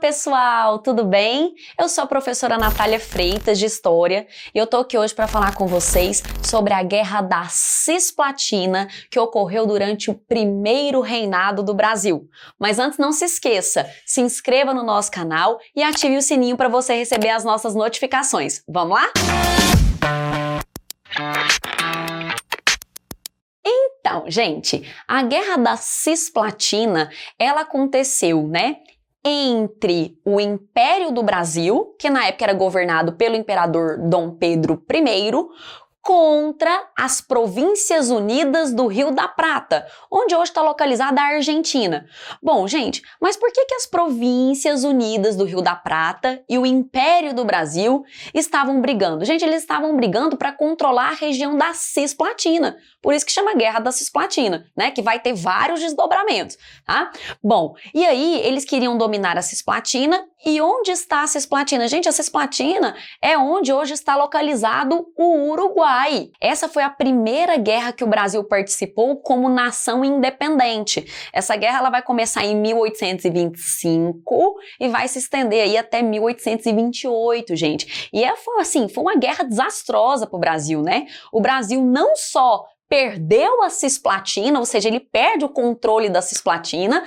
pessoal, tudo bem? Eu sou a professora Natália Freitas, de História, e eu tô aqui hoje para falar com vocês sobre a Guerra da Cisplatina, que ocorreu durante o primeiro reinado do Brasil. Mas antes, não se esqueça, se inscreva no nosso canal e ative o sininho para você receber as nossas notificações. Vamos lá? Então, gente, a Guerra da Cisplatina, ela aconteceu, entre o Império do Brasil, que na época era governado pelo imperador Dom Pedro I, contra as Províncias Unidas do Rio da Prata, onde hoje está localizada a Argentina. Bom, gente, mas por que as Províncias Unidas do Rio da Prata e o Império do Brasil estavam brigando? Gente, eles estavam brigando para controlar a região da Cisplatina. Por isso que chama Guerra da Cisplatina, que vai ter vários desdobramentos, tá? Bom, e aí eles queriam dominar a Cisplatina. E onde está a Cisplatina? Gente, a Cisplatina é onde hoje está localizado o Uruguai. Essa foi a primeira guerra que o Brasil participou como nação independente. Essa guerra ela vai começar em 1825 e vai se estender aí até 1828, gente. E foi uma guerra desastrosa para o Brasil, O Brasil não só perdeu a Cisplatina, ou seja, ele perde o controle da Cisplatina,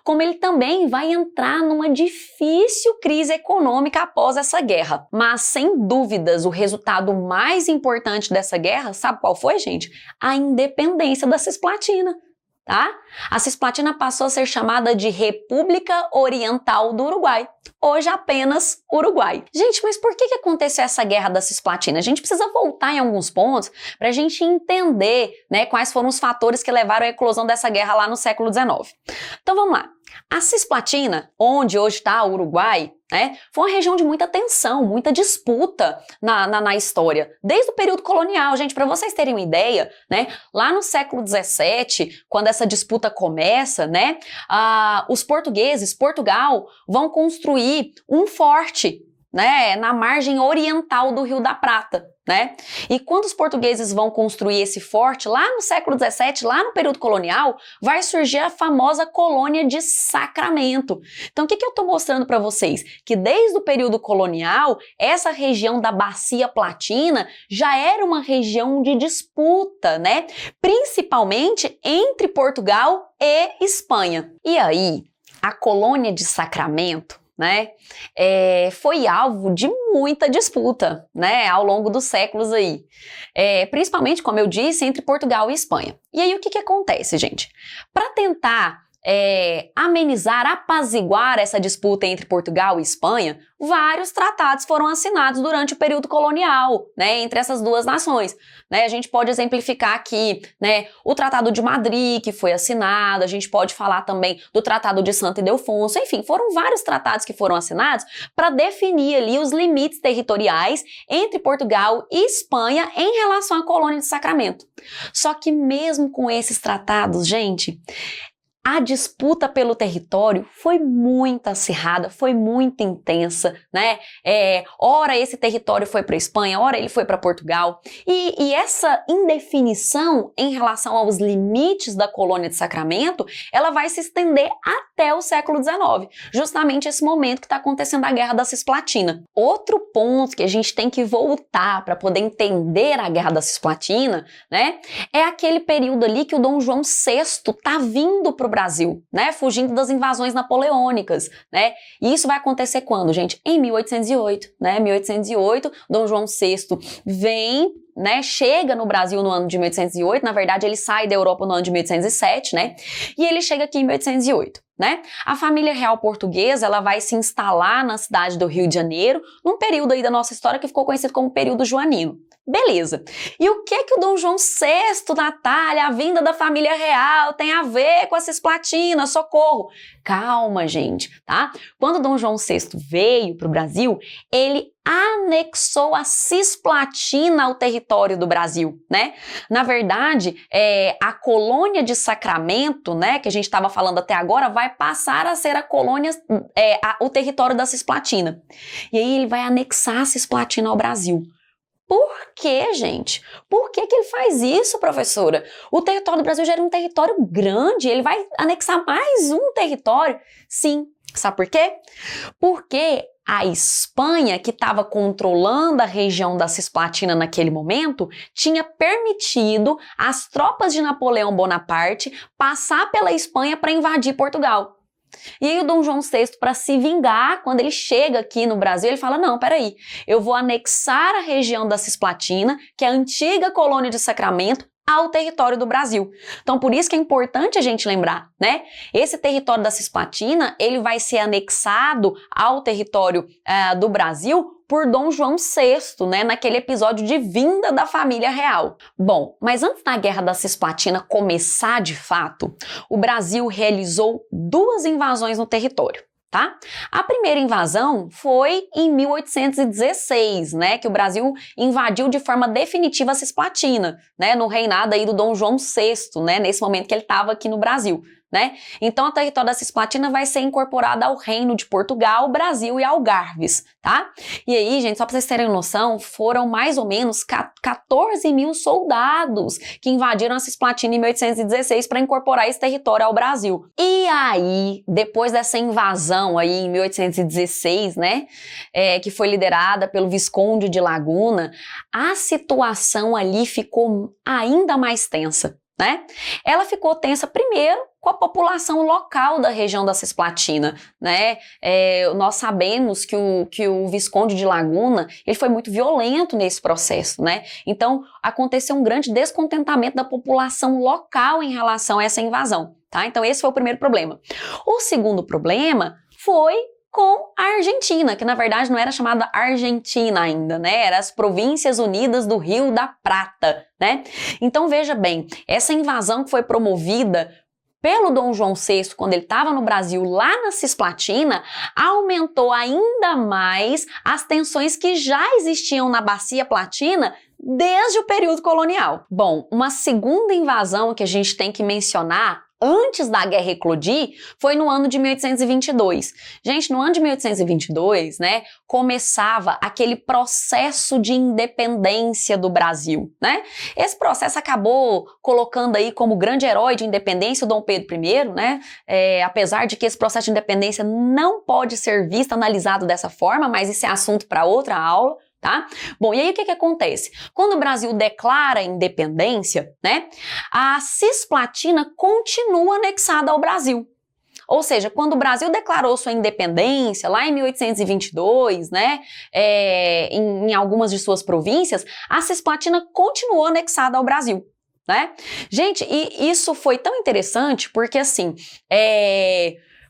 como ele também vai entrar numa difícil crise econômica após essa guerra. Mas, sem dúvidas, o resultado mais importante dessa guerra, sabe qual foi, gente? A independência da Cisplatina. A Cisplatina passou a ser chamada de República Oriental do Uruguai, hoje apenas Uruguai. Gente, mas por que aconteceu essa Guerra da Cisplatina? A gente precisa voltar em alguns pontos para a gente entender quais foram os fatores que levaram à eclosão dessa guerra lá no século XIX. Então vamos lá. A Cisplatina, onde hoje está o Uruguai, foi uma região de muita tensão, muita disputa na história, desde o período colonial. Gente, para vocês terem uma ideia, lá no século XVII, quando essa disputa começa, os portugueses, Portugal, vão construir um forte, na margem oriental do Rio da Prata. E quando os portugueses vão construir esse forte, lá no século XVII, lá no período colonial, vai surgir a famosa colônia de Sacramento. Então, o que eu estou mostrando para vocês? Que desde o período colonial, essa região da Bacia Platina já era uma região de disputa, principalmente entre Portugal e Espanha. E aí, a colônia de Sacramento, foi alvo de muita disputa, ao longo dos séculos aí. Principalmente, como eu disse, entre Portugal e Espanha. E aí, o que acontece, gente? Para tentar amenizar, apaziguar essa disputa entre Portugal e Espanha, vários tratados foram assinados durante o período colonial, entre essas duas nações. A gente pode exemplificar aqui, o Tratado de Madrid, que foi assinado, a gente pode falar também do Tratado de Santo Ildefonso, enfim, foram vários tratados que foram assinados para definir ali os limites territoriais entre Portugal e Espanha em relação à colônia de Sacramento. Só que mesmo com esses tratados, gente, a disputa pelo território foi muito acirrada, foi muito intensa, Ora esse território foi para a Espanha, ora ele foi para Portugal. E essa indefinição em relação aos limites da colônia de Sacramento, ela vai se estender até o século XIX, justamente esse momento que está acontecendo a Guerra da Cisplatina. Outro ponto que a gente tem que voltar para poder entender a Guerra da Cisplatina, é aquele período ali que o Dom João VI está vindo para o Brasil, fugindo das invasões napoleônicas, E isso vai acontecer quando, gente? Em 1808, 1808, Dom João VI vem, chega no Brasil no ano de 1808, na verdade ele sai da Europa no ano de 1807, E ele chega aqui em 1808. A família real portuguesa, ela vai se instalar na cidade do Rio de Janeiro, num período aí da nossa história que ficou conhecido como período joanino. Beleza. E o que o Dom João VI, Natália, a vinda da família real tem a ver com a Cisplatina? Socorro! Calma, gente, Quando Dom João VI veio para o Brasil, ele anexou a Cisplatina ao território do Brasil, Na verdade, a colônia de Sacramento, que a gente estava falando até agora, vai passar a ser a colônia, o território da Cisplatina. E aí ele vai anexar a Cisplatina ao Brasil. Por quê, gente? Por que ele faz isso, professora? O território do Brasil já era um território grande, ele vai anexar mais um território? Sim, Sabe por quê? Porque a Espanha, que estava controlando a região da Cisplatina naquele momento, tinha permitido as tropas de Napoleão Bonaparte passar pela Espanha para invadir Portugal. E aí o Dom João VI, para se vingar, quando ele chega aqui no Brasil, ele fala, não, peraí, eu vou anexar a região da Cisplatina, que é a antiga colônia de Sacramento, ao território do Brasil. Então, por isso que é importante a gente lembrar, né? Esse território da Cisplatina, ele vai ser anexado ao território do Brasil por Dom João VI, né? Naquele episódio de vinda da família real. Bom, mas antes da Guerra da Cisplatina começar de fato, o Brasil realizou 2 invasões no território. Tá? A primeira invasão foi em 1816, né, que o Brasil invadiu de forma definitiva a Cisplatina, né, no reinado aí do Dom João VI, né, nesse momento que ele estava aqui no Brasil. Né? Então, o território da Cisplatina vai ser incorporado ao Reino de Portugal, Brasil e Algarves, tá? E aí, gente, só para vocês terem noção, foram mais ou menos 14 mil soldados que invadiram a Cisplatina em 1816 para incorporar esse território ao Brasil. E aí, depois dessa invasão aí em 1816, né, que foi liderada pelo Visconde de Laguna, a situação ali ficou ainda mais tensa. Né? Ela ficou tensa primeiro com a população local da região da Cisplatina, né? Nós sabemos que o Visconde de Laguna, ele foi muito violento nesse processo, né? Então, aconteceu um grande descontentamento da população local em relação a essa invasão, tá? Então, esse foi o primeiro problema. O segundo problema foi com a Argentina, que na verdade não era chamada Argentina ainda, né? Era as Províncias Unidas do Rio da Prata, né? Então veja bem, essa invasão que foi promovida pelo Dom João VI, quando ele estava no Brasil, lá na Cisplatina, aumentou ainda mais as tensões que já existiam na Bacia Platina desde o período colonial. Bom, uma segunda invasão que a gente tem que mencionar antes da guerra eclodir, foi no ano de 1822. Gente, no ano de 1822, né, começava aquele processo de independência do Brasil, né? Esse processo acabou colocando aí como grande herói de independência o Dom Pedro I, né? Apesar de que esse processo de independência não pode ser visto, analisado dessa forma, mas isso é assunto para outra aula. Tá? Bom, e aí o que acontece? Quando o Brasil declara a independência, né, a Cisplatina continua anexada ao Brasil. Ou seja, quando o Brasil declarou sua independência, lá em 1822, né, em algumas de suas províncias, a Cisplatina continuou anexada ao Brasil. Né? Gente, e isso foi tão interessante porque, assim,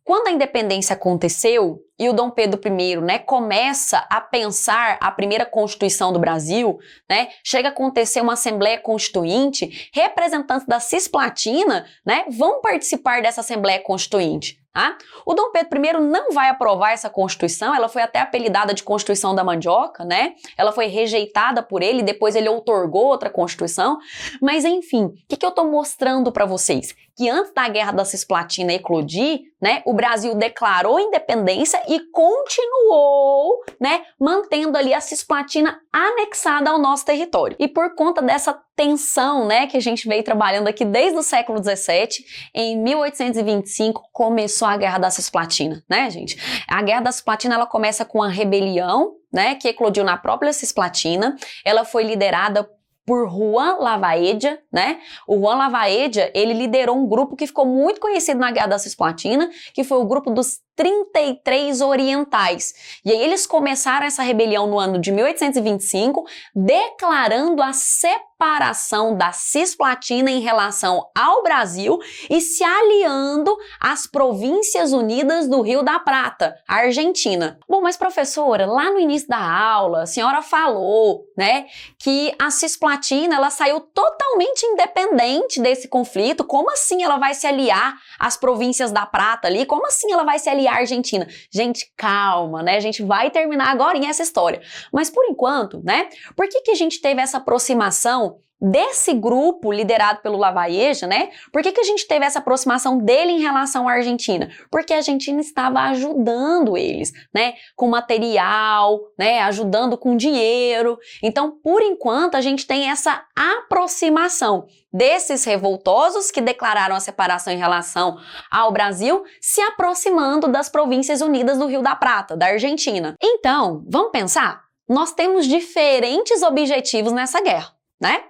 quando a independência aconteceu e o Dom Pedro I, né, começa a pensar a primeira Constituição do Brasil, né, chega a acontecer uma Assembleia Constituinte, representantes da Cisplatina, né, vão participar dessa Assembleia Constituinte. Tá? O Dom Pedro I não vai aprovar essa Constituição, ela foi até apelidada de Constituição da Mandioca, né? Ela foi rejeitada por ele, depois ele outorgou outra Constituição, mas enfim, o que eu estou mostrando para vocês? Que antes da Guerra da Cisplatina eclodir, né, o Brasil declarou independência e continuou, né, mantendo ali a Cisplatina anexada ao nosso território. E por conta dessa tensão, né, que a gente veio trabalhando aqui desde o século XVII, em 1825 começou a Guerra da Cisplatina, né, gente? A Guerra da Cisplatina, ela começa com a rebelião, né, que eclodiu na própria Cisplatina. Ela foi liderada por Juan Lavaedia, né? O Juan Lavaedia, ele liderou um grupo que ficou muito conhecido na Guerra da Cisplatina, que foi o grupo dos 33 Orientais. E aí eles começaram essa rebelião no ano de 1825, declarando a separação da Cisplatina em relação ao Brasil e se aliando às Províncias Unidas do Rio da Prata, a Argentina. Bom, mas professora, lá no início da aula, a senhora falou, né, que a Cisplatina, ela saiu totalmente independente desse conflito. Como assim ela vai se aliar às Províncias da Prata ali? Como assim ela vai se aliar à Argentina? Gente, calma, né? A gente vai terminar agora essa história. Mas por enquanto, né? Por que a gente teve essa aproximação desse grupo liderado pelo Lavalle, né? Por que a gente teve essa aproximação dele em relação à Argentina? Porque a Argentina estava ajudando eles, né? Com material, né? Ajudando com dinheiro. Então, por enquanto, a gente tem essa aproximação desses revoltosos que declararam a separação em relação ao Brasil, se aproximando das Províncias Unidas do Rio da Prata, da Argentina. Então, vamos pensar? Nós temos diferentes objetivos nessa guerra, né?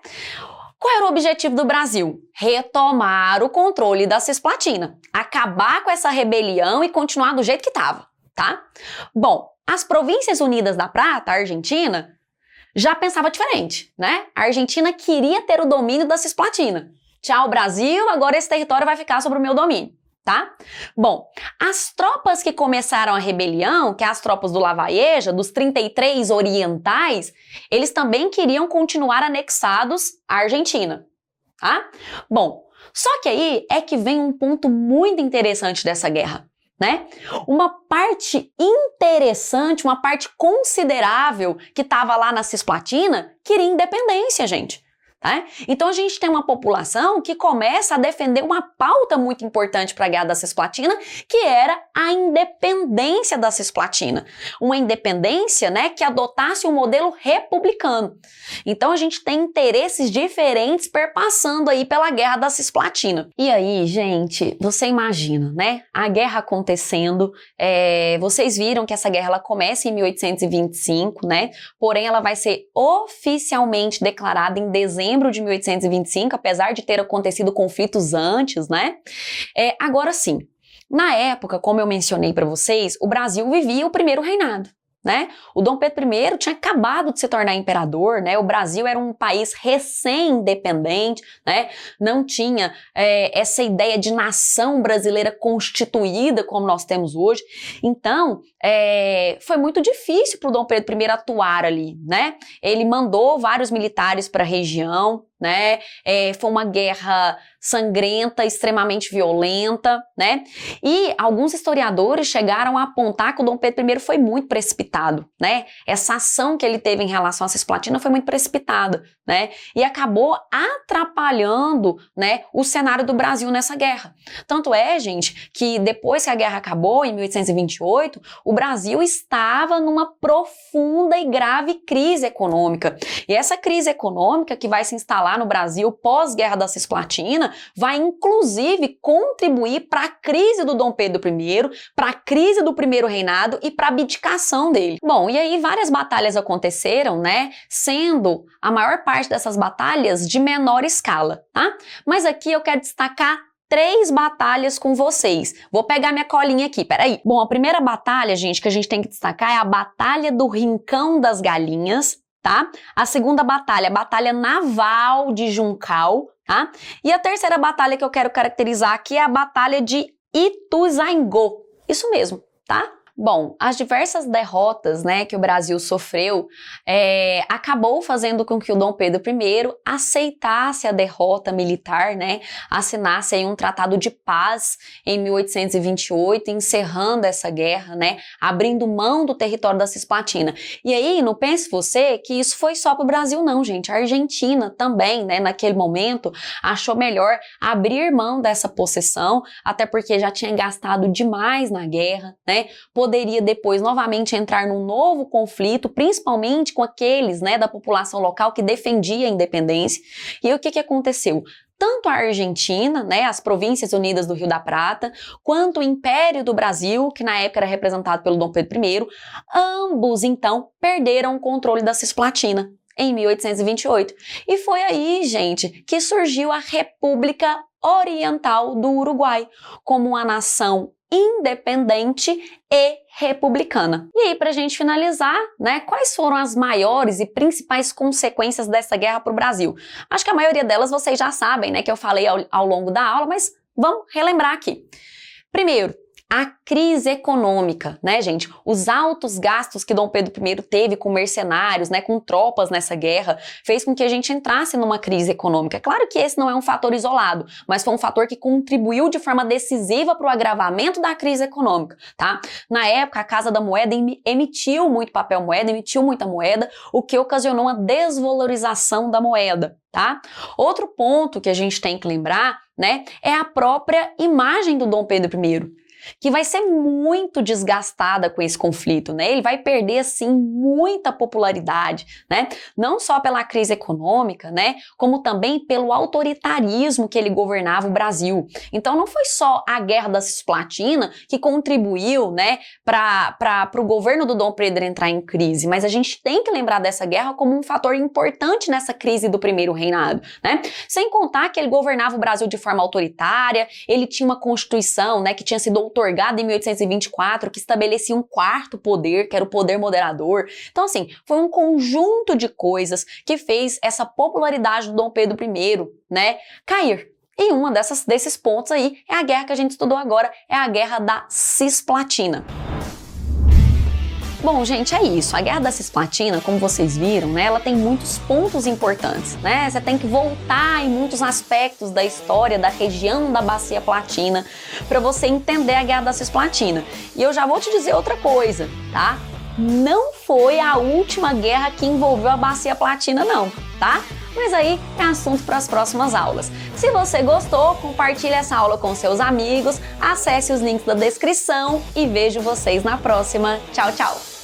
Qual era o objetivo do Brasil? Retomar o controle da Cisplatina, acabar com essa rebelião e continuar do jeito que estava, tá? Bom, as Províncias Unidas da Prata, a Argentina, já pensava diferente, né? A Argentina queria ter o domínio da Cisplatina. Tchau, Brasil, agora esse território vai ficar sob o meu domínio, tá? Bom, as tropas que começaram a rebelião, que é as tropas do Lavalle, dos 33 orientais, eles também queriam continuar anexados à Argentina, tá? Bom, só que aí é que vem um ponto muito interessante dessa guerra, né? Uma parte interessante, uma parte considerável que estava lá na Cisplatina queria independência, gente. Tá? Então a gente tem uma população que começa a defender uma pauta muito importante para a Guerra da Cisplatina, que era a independência da Cisplatina. Uma independência, né, que adotasse um modelo republicano. Então a gente tem interesses diferentes perpassando aí pela Guerra da Cisplatina. E aí, gente, você imagina, né? A guerra acontecendo, vocês viram que essa guerra ela começa em 1825, né? Porém ela vai ser oficialmente declarada em dezembro de 1825, apesar de ter acontecido conflitos antes, né? Agora sim, na época, como eu mencionei para vocês, o Brasil vivia o primeiro reinado, né? O Dom Pedro I tinha acabado de se tornar imperador, né? O Brasil era um país recém-independente, né? Não tinha essa ideia de nação brasileira constituída como nós temos hoje. Então, foi muito difícil para o Dom Pedro I atuar ali, né? Ele mandou vários militares para a região, né? Foi uma guerra sangrenta, extremamente violenta, né? E alguns historiadores chegaram a apontar que o Dom Pedro I foi muito precipitado, né? Essa ação que ele teve em relação à Cisplatina foi muito precipitada, né? E acabou atrapalhando, né, o cenário do Brasil nessa guerra. Tanto é, gente, que depois que a guerra acabou, em 1828, o Brasil estava numa profunda e grave crise econômica. E essa crise econômica que vai se instalar no Brasil pós-guerra da Cisplatina vai inclusive contribuir para a crise do Dom Pedro I, para a crise do primeiro reinado e para a abdicação dele. Bom, e aí várias batalhas aconteceram, né? Sendo a maior parte dessas batalhas de menor escala, tá? Mas aqui eu quero destacar 3 batalhas com vocês. Vou pegar minha colinha aqui, peraí. Bom, a primeira batalha, gente, que a gente tem que destacar é a Batalha do Rincão das Galinhas, tá? A segunda batalha, a Batalha Naval de Juncal, tá? E a terceira batalha que eu quero caracterizar aqui é a Batalha de Ituzaingó. Isso mesmo, tá? Bom, as diversas derrotas, né, que o Brasil sofreu acabou fazendo com que o Dom Pedro I aceitasse a derrota militar, né, assinasse aí um tratado de paz em 1828, encerrando essa guerra, né, abrindo mão do território da Cisplatina. E aí, não pense você que isso foi só para o Brasil não, gente. A Argentina também, né, naquele momento, achou melhor abrir mão dessa possessão, até porque já tinha gastado demais na guerra, né, poderia depois novamente entrar num novo conflito, principalmente com aqueles, né, da população local que defendia a independência. E aí, o que aconteceu? Tanto a Argentina, né, as Províncias Unidas do Rio da Prata, quanto o Império do Brasil, que na época era representado pelo Dom Pedro I, ambos, então, perderam o controle da Cisplatina em 1828. E foi aí, gente, que surgiu a República Oriental do Uruguai, como uma nação independente e republicana. E aí, pra gente finalizar, né, quais foram as maiores e principais consequências dessa guerra para o Brasil? Acho que a maioria delas vocês já sabem, né, que eu falei ao longo da aula, mas vamos relembrar aqui. Primeiro, A crise econômica, né, gente? Os altos gastos que Dom Pedro I teve com mercenários, né, com tropas nessa guerra, fez com que a gente entrasse numa crise econômica. Claro que esse não é um fator isolado, mas foi um fator que contribuiu de forma decisiva para o agravamento da crise econômica, tá? Na época, a Casa da Moeda emitiu muito papel moeda, emitiu muita moeda, o que ocasionou uma desvalorização da moeda, tá? Outro ponto que a gente tem que lembrar, né, é a própria imagem do Dom Pedro I, que vai ser muito desgastada com esse conflito, né? Ele vai perder, assim, muita popularidade, né? Não só pela crise econômica, né? Como também pelo autoritarismo que ele governava o Brasil. Então, não foi só a Guerra da Cisplatina que contribuiu, né, para o governo do Dom Pedro entrar em crise, mas a gente tem que lembrar dessa guerra como um fator importante nessa crise do primeiro reinado, né? Sem contar que ele governava o Brasil de forma autoritária, ele tinha uma constituição, né, que tinha sido outorgada em 1824, que estabelecia um quarto poder, que era o poder moderador. Então, assim, foi um conjunto de coisas que fez essa popularidade do Dom Pedro I, né, cair. E uma desses pontos aí é a guerra que a gente estudou agora, é a Guerra da Cisplatina. Bom, gente, é isso. A Guerra da Cisplatina, como vocês viram, né, ela tem muitos pontos importantes, né? Você tem que voltar em muitos aspectos da história da região da Bacia Platina para você entender a Guerra da Cisplatina. E eu já vou te dizer outra coisa, tá? Não foi a última guerra que envolveu a Bacia Platina, não, tá? Mas aí é assunto para as próximas aulas. Se você gostou, compartilhe essa aula com seus amigos, acesse os links da descrição e vejo vocês na próxima. Tchau, tchau!